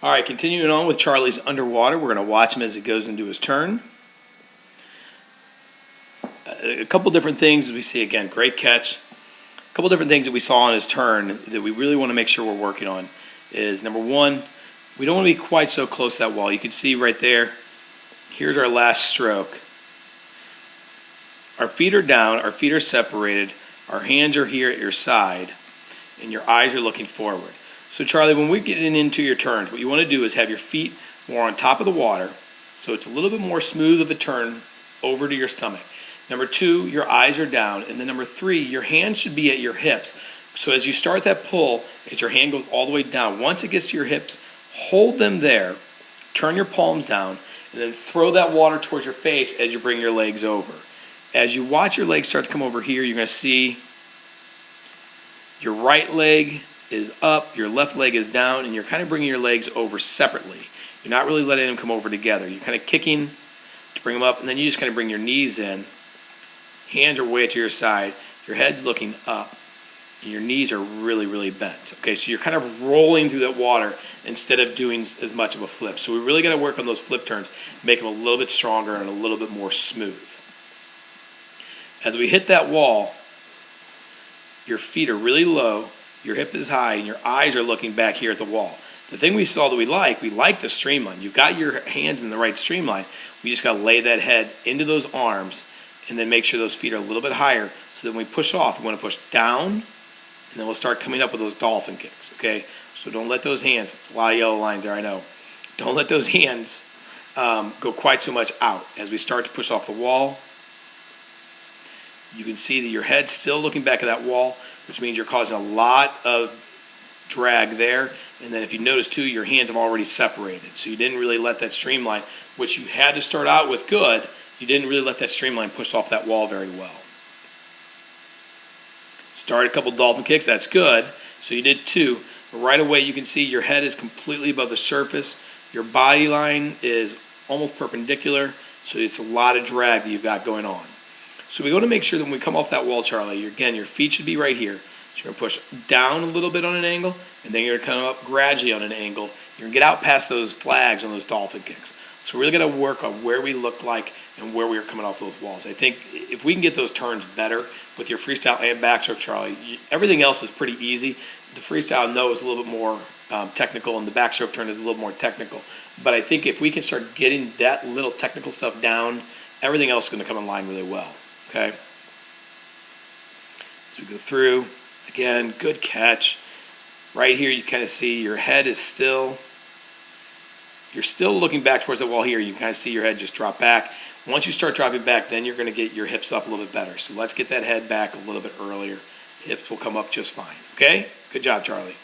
All right, continuing on with Charlie's underwater, we're going to watch him as he goes into his turn. A couple different things we see again. Great catch. A couple different things that we saw on his turn that we really want to make sure we're working on is, number one, we don't want to be quite so close to that wall. You can see right there, here's our last stroke. Our feet are down, our feet are separated, our hands are here at your side, and your eyes are looking forward. So Charlie, when we're getting into your turn, what you want to do is have your feet more on top of the water, so it's a little bit more smooth of a turn over to your stomach. Number two, your eyes are down. And then number three, your hands should be at your hips. So as you start that pull, as your hand goes all the way down, once it gets to your hips, hold them there, turn your palms down, and then throw that water towards your face as you bring your legs over. As you watch your legs start to come over here, you're going to see your right leg is up, your left leg is down, and you're kind of bringing your legs over separately. You're not really letting them come over together. You're kind of kicking to bring them up, and then you just kind of bring your knees in. Hands are way to your side, your head's looking up, and your knees are really, really bent. Okay, so you're kind of rolling through that water instead of doing as much of a flip. So we really got to work on those flip turns, make them a little bit stronger and a little bit more smooth. As we hit that wall, your feet are really low, your hip is high, and your eyes are looking back here at the wall. The thing we saw that we like the streamline. You've got your hands in the right streamline. We just got to lay that head into those arms and then make sure those feet are a little bit higher so that when we push off, we want to push down, and then we'll start coming up with those dolphin kicks, okay? So don't let those hands, it's a lot of yellow lines there, I know. Don't let those hands go quite so much out. As we start to push off the wall, you can see that your head's still looking back at that wall, which means you're causing a lot of drag there. And then if you notice too, your hands have already separated. So you didn't really let that streamline, which you had to start out with good, you didn't really let that streamline push off that wall very well. Start a couple dolphin kicks, that's good. So you did two. But right away you can see your head is completely above the surface. Your body line is almost perpendicular. So it's a lot of drag that you've got going on. So we want to make sure that when we come off that wall, Charlie, again, your feet should be right here. So you're going to push down a little bit on an angle, and then you're going to come up gradually on an angle. You're going to get out past those flags on those dolphin kicks. So we're really going to work on where we look like and where we are coming off those walls. I think if we can get those turns better with your freestyle and backstroke, Charlie, everything else is pretty easy. The freestyle, no, is a little bit more technical, and the backstroke turn is a little more technical. But I think if we can start getting that little technical stuff down, everything else is going to come in line really well. Okay? As we go through, again, good catch. Right here you kind of see your head is still, you're still looking back towards the wall here. You kind of see your head just drop back. Once you start dropping back, then you're going to get your hips up a little bit better. So let's get that head back a little bit earlier. Hips will come up just fine. Okay? Good job, Charlie.